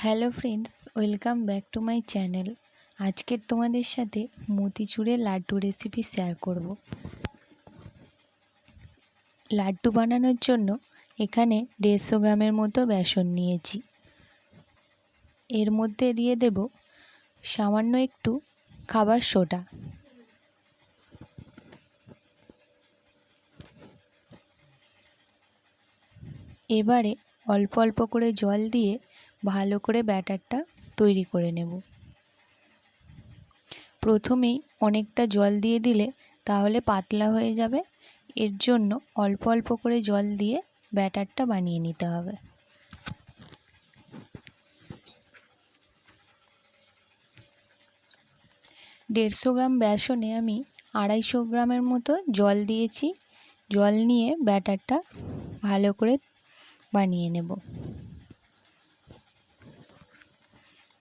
Hello friends, welcome back to my channel. আজকের তোমাদের সাথে মতিচুরের লাড্ডু রেসিপি শেয়ার করব। লাড্ডু বানানোর জন্য এখানে 150 গ্রামের মতো বেসন নিয়েছি। এর মধ্যে দিয়ে দেব সামান্য একটু খাবার সোডা। এবারে অল্প অল্প করে জল দিয়ে ভালো করে ব্যাটারটা তৈরি করে নেব। প্রথমেই অনেকটা জল দিয়ে দিলে তাহলে পাতলা হয়ে যাবে। এর জন্য অল্প অল্প করে জল দিয়ে ব্যাটারটা বানিয়ে নিতে হবে। দেড়শো গ্রাম বেসনে আমি 250 গ্রামের মতো জল দিয়েছি। জল নিয়ে ব্যাটারটা ভালো করে বানিয়ে নেব।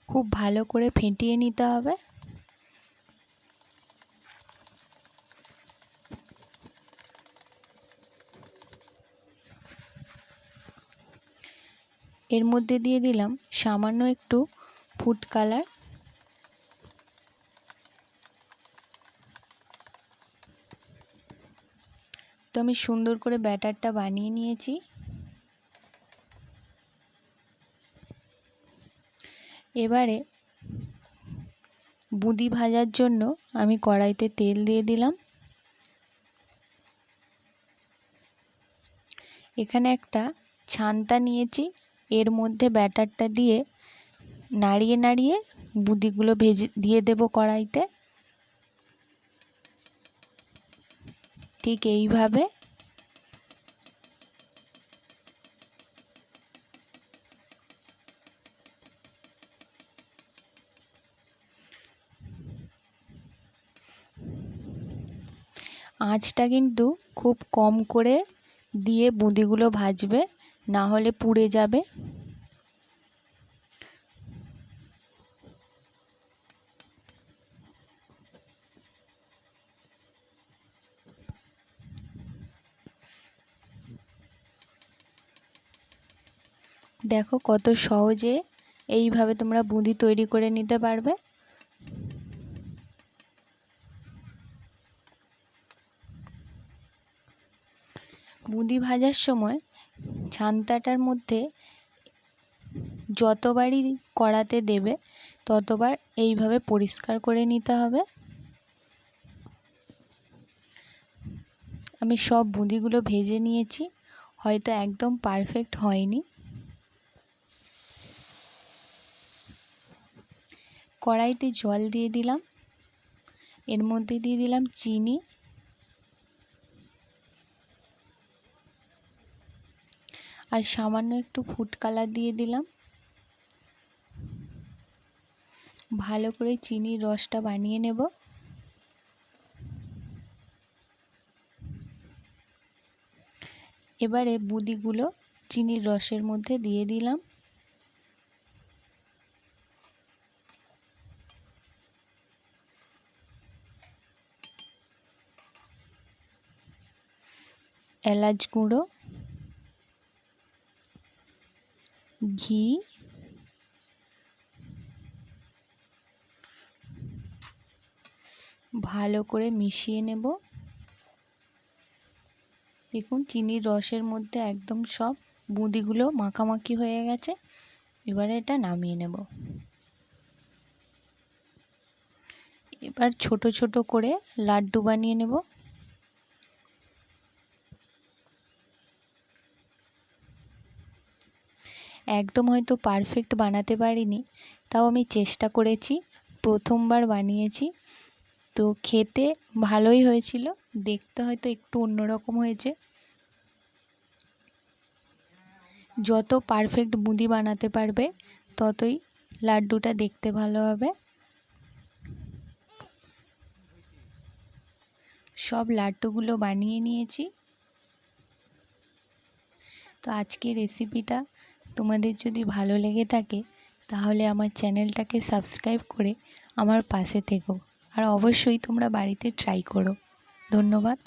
খুব ভালো করে ফেটিয়ে নিতে হবে। এর মধ্যে দিয়ে দিলাম সামান্য একটু ফুড কালার। তো আমি সুন্দর করে ব্যাটারটা বানিয়ে নিয়েছি। এবারে বুঁদি ভাজার জন্য আমি কড়াইতে তেল দিয়ে দিলাম। এখানে একটা ছান্তা নিয়েছি, এর মধ্যে ব্যাটারটা দিয়ে নাড়িয়ে নাড়িয়ে বুঁদিগুলো ভেজে দিয়ে দেব কড়াইতে। ঠিক এইভাবে আঁচটা কিন্তু খুব কম করে দিয়ে বুঁদিগুলো ভাজবে, না হলে পুড়ে যাবে। দেখো কত সহজে এইভাবে তোমরা বুঁদি তৈরি করে নিতে পারবে। বুঁদি ভাজার সময় ছান্তাটার মধ্যে যতবারই কড়াতে দেবে ততবার এইভাবে পরিষ্কার করে নিতে হবে। আমি সব বুঁদিগুলো ভেজে নিয়েছি, হয়তো একদম পারফেক্ট হয়নি। কড়াইতে জল দিয়ে দিলাম, এর মধ্যে দিয়ে দিলাম চিনি, আর সামান্য একটু ফুড কালার দিয়ে দিলাম। ভালো করে চিনির রসটা বানিয়ে নেব। এবারে বুঁদিগুলো চিনির রসের মধ্যে দিয়ে দিলাম। এলাচ গুঁড়ো, ঘি, ভালো করে মিশিয়ে নেব। দেখুন চিনির রসের মধ্যে একদম সব বুঁদিগুলো মাখামাখি হয়ে গেছে। এবারে এটা নামিয়ে নেব। এবার ছোট ছোট করে লাড্ডু বানিয়ে নেব। একদম হয়তো পারফেক্ট বানাতে পারিনি, তাও আমি চেষ্টা করেছি। প্রথমবার বানিয়েছি, তো খেতে ভালোই হয়েছিল। দেখতে হয়তো একটু অন্যরকম হয়েছে। যত পারফেক্ট বুঁদি বানাতে পারবে ততই লাড্ডুটা দেখতে ভালো হবে। সব লাড্ডুগুলো বানিয়ে নিয়েছি। তো আজকের রেসিপিটা তোমাদের যদি ভালো লেগে থাকে তাহলে আমার চ্যানেলটাকে সাবস্ক্রাইব করে আমার পাশে থেকো, আর অবশ্যই তোমরা বাড়িতে ট্রাই করো। ধন্যবাদ।